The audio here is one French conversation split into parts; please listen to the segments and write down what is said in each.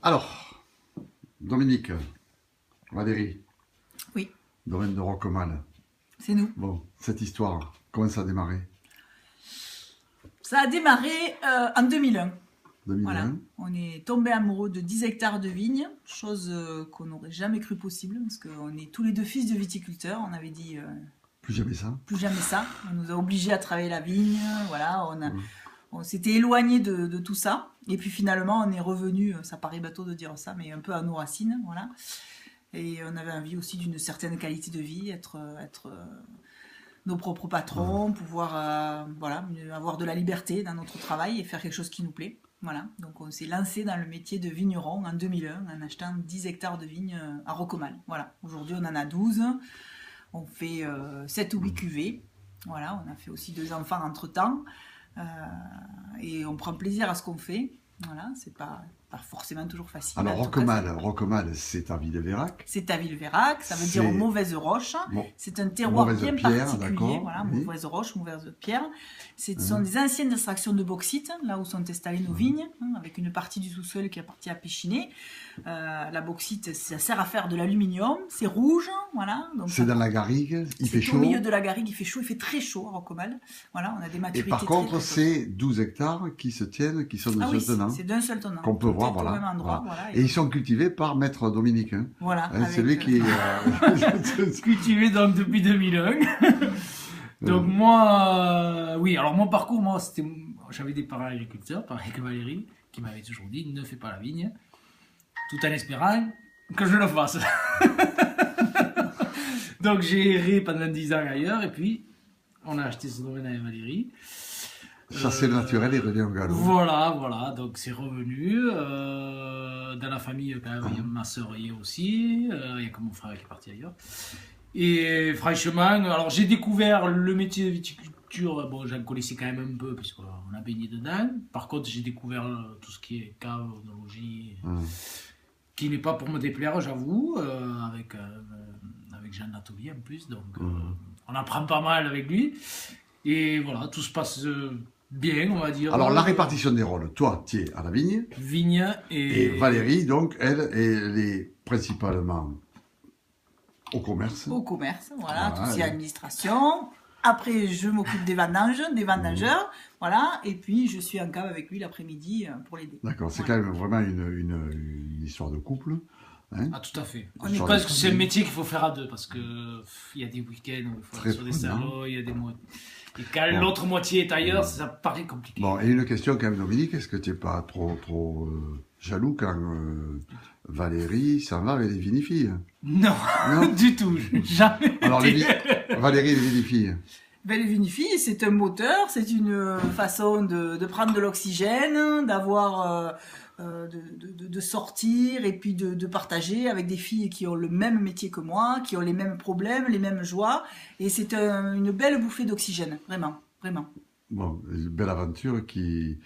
Alors, Dominique, Valérie, Oui, domaine de Roquemal. c'est nous. Bon, cette histoire, comment ça a démarré? Ça a démarré en 2001. 2001. Voilà. On est tombé amoureux de 10 hectares de vignes, chose qu'on n'aurait jamais cru possible, parce qu'on est tous les deux fils de viticulteurs. On avait dit Plus jamais ça. plus jamais ça. On nous a obligés à travailler la vigne. Voilà, on s'était éloigné de tout ça. Et puis finalement, on est revenu, ça paraît bateau de dire ça, mais un peu à nos racines. Voilà. Et on avait envie aussi d'une certaine qualité de vie, être nos propres patrons, pouvoir voilà, avoir de la liberté dans notre travail et faire quelque chose qui nous plaît. Voilà, donc on s'est lancé dans le métier de vigneron en 2001 en achetant 10 hectares de vignes à Roquemal. Voilà, aujourd'hui on en a 12, on fait 7 ou 8 cuvées. Voilà, on a fait aussi 2 enfants entre-temps et on prend plaisir à ce qu'on fait. Voilà, c'est pas forcément toujours facile. Alors Roquemal, c'est à Villeveyrac. C'est à Villeveyrac, ça veut dire mauvaise roche. C'est un terroir bien particulier. Voilà, oui. mauvaise roche, mauvaise pierre. Ce sont des anciennes extractions de bauxite, là où sont installées nos vignes, avec une partie du sous-sol qui appartient à Péchiné. La bauxite, ça sert à faire de l'aluminium. C'est rouge, voilà. C'est dans la garrigue, il fait chaud. Au milieu de la garrigue, il fait chaud, il fait très chaud à Roquemal. Voilà, on a des maturités. Et par contre, c'est 12 hectares qui se tiennent, qui sont d'un seul tenant. C'est d'un seul tenant. Qu'on peut voir, voilà. Au même endroit, voilà. Et ils sont cultivés par Maître Dominique. Hein. Voilà. C'est lui qui est... cultivé donc depuis 2001. Donc moi, oui, alors mon parcours, moi, j'avais des parents agriculteurs, pareil que Valérie, qui m'avaient toujours dit, ne fais pas la vigne, tout en espérant que je le fasse. Donc j'ai erré pendant 10 ans ailleurs, et puis on a acheté ce domaine avec Valérie. Chasser le naturel et revient au galop. Voilà, donc c'est revenu. Dans la famille, quand même, ma sœur y est aussi. Il y a que mon frère qui est parti ailleurs. Et franchement, alors j'ai découvert le métier de viticulture. Bon, j'en connaissais quand même un peu, puisqu'on a baigné dedans. Par contre, j'ai découvert tout ce qui est cave, onologie, qui n'est pas pour me déplaire, j'avoue, avec Jean Nathalie en plus. Donc, on apprend pas mal avec lui. Et voilà, tout se passe bien, on va dire. Alors, la répartition des rôles. Toi, tu es à la vigne. Vigne et Valérie, donc, elle est principalement au commerce. Au commerce, voilà, tout ce qui est administration. Après, je m'occupe des vendanges, des vendangeurs, voilà. Et puis, je suis en cave avec lui l'après-midi pour l'aider. D'accord, c'est quand même vraiment une histoire de couple. Hein? Ah, tout à fait. Je pense que c'est un métier qu'il faut faire à deux, parce que il y a des week-ends où il faut aller sur des salons, il y a des mois. Et quand l'autre moitié est ailleurs, ça paraît compliqué. Bon, et une question quand même, Dominique, est-ce que tu n'es pas trop jaloux quand Valérie s'en va avec les vinifilles? Non, du tout, jamais. Alors, Valérie et les vinifilles. Ben, les vinifilles, c'est un moteur, c'est une façon de prendre de l'oxygène, d'avoir... de sortir et puis de partager avec des filles qui ont le même métier que moi, qui ont les mêmes problèmes, les mêmes joies, et c'est une belle bouffée d'oxygène, vraiment, vraiment. Bon, une belle aventure qui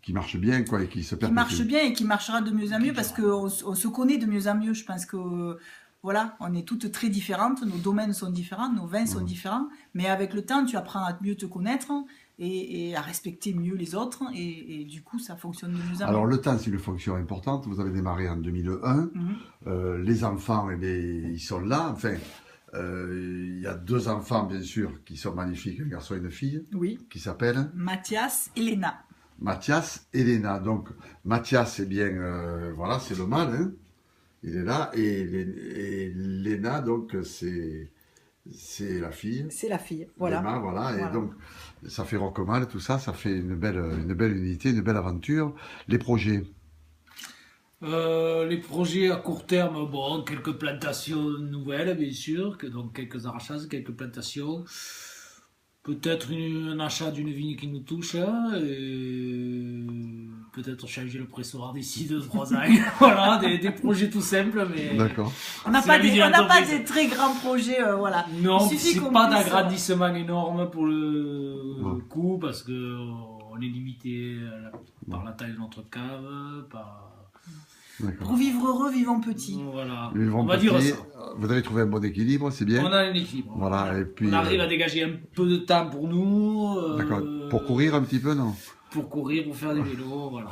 marche bien, quoi, et qui se perpétue. Qui marche bien et qui marchera de mieux en mieux, parce qu'on se connaît de mieux en mieux. Je pense que voilà, on est toutes très différentes, nos domaines sont différents, nos vins sont différents, mais avec le temps, tu apprends à mieux te connaître et à respecter mieux les autres, et du coup, ça fonctionne de mieux en mieux. Alors, le temps, c'est une fonction importante. Vous avez démarré en 2001. Les enfants, ils sont là. Enfin, il y a 2 enfants, bien sûr, qui sont magnifiques, un garçon et une fille, qui s'appellent Mathias et Léna. Mathias et Léna. Donc, Mathias, eh bien, voilà, c'est le mâle, hein. Il est là, et Léna, donc, c'est la fille. C'est la fille, voilà. Léna, voilà. Et donc, ça fait Roquemal, tout ça, ça fait une belle unité, une belle aventure. Les projets? Les projets à court terme, bon, quelques plantations nouvelles, bien sûr, donc quelques arrachages, quelques plantations. Peut-être un achat d'une vigne qui nous touche, et peut-être changer le pressoir d'ici 2-3 ans. Voilà, des projets tout simples, mais... D'accord. On n'a pas des très grands projets, voilà. Non, c'est pas d'agrandissement énorme pour le coup, parce qu'on est limité par la taille de notre cave, Pour vivre heureux, vivons petit. Voilà, on va dire ça. Vous avez trouvé un bon équilibre, c'est bien. On a un équilibre. Voilà, et puis, on arrive à dégager un peu de temps pour nous. D'accord. Pour courir un petit peu, non? Pour courir, pour faire des vélos, voilà.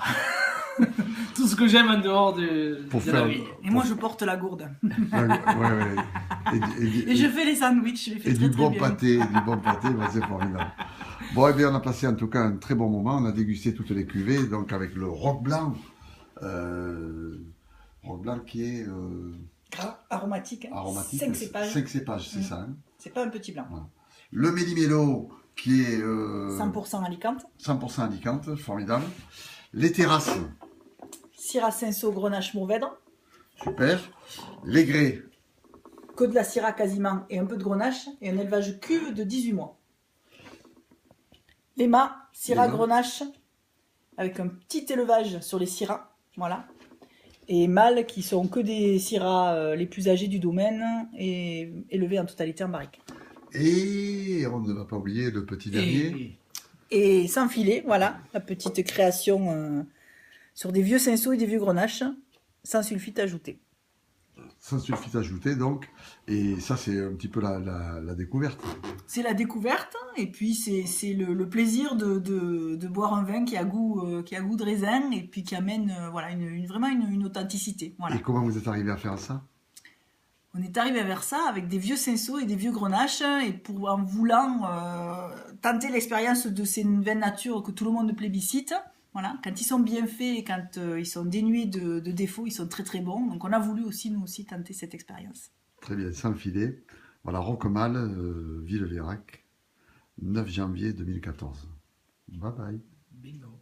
Tout ce que j'aime en dehors de la vigne. Et moi, je porte la gourde. Ouais. Et je fais les sandwichs, je les fais très, très bien. Du bon pâté, bah, c'est formidable. Bon, eh bien, on a passé en tout cas un très bon moment. On a dégusté toutes les cuvées, donc avec le Roc Blanc. Roc Blanc qui est... Aromatique. Aromatique. 5 cépages. 5 cépages, c'est ça. Hein. C'est pas un petit blanc. Voilà. Le Méli-Mélo qui est... 100% Alicante. 100% Alicante, formidable. Les terrasses. Syrah Cinsault, Grenache, Mourvèdre. Super. Les grès. Que de la Syrah quasiment et un peu de Grenache. Et un élevage cuve de 18 mois. Les mâts, Syrah, Grenache. Avec un petit élevage sur les Syrahs. Voilà. Et mâles qui sont que des Syrahs les plus âgés du domaine et élevés en totalité en barrique. Et on ne va pas oublier le petit dernier. Et sans filet, voilà, la petite création sur des vieux Cinsault et des vieux Grenache, sans sulfite ajouté. Sans sulfite ajouté, donc. Et ça, c'est un petit peu la découverte. C'est la découverte, et puis c'est le plaisir de boire un vin qui a goût de raisin, et puis qui amène voilà, vraiment une authenticité. Voilà. Et comment vous êtes arrivé à faire ça? On est arrivé vers ça avec des vieux Cinsault et des vieux Grenache, et en voulant tenter l'expérience de ces vins nature que tout le monde plébiscite. Voilà. Quand ils sont bien faits et quand ils sont dénués de défauts, ils sont très très bons. Donc on a voulu aussi, nous aussi, tenter cette expérience. Très bien, sans filet. Voilà, Roquemal, Villeveyrac, 9 janvier 2014. Bye bye. Bingo.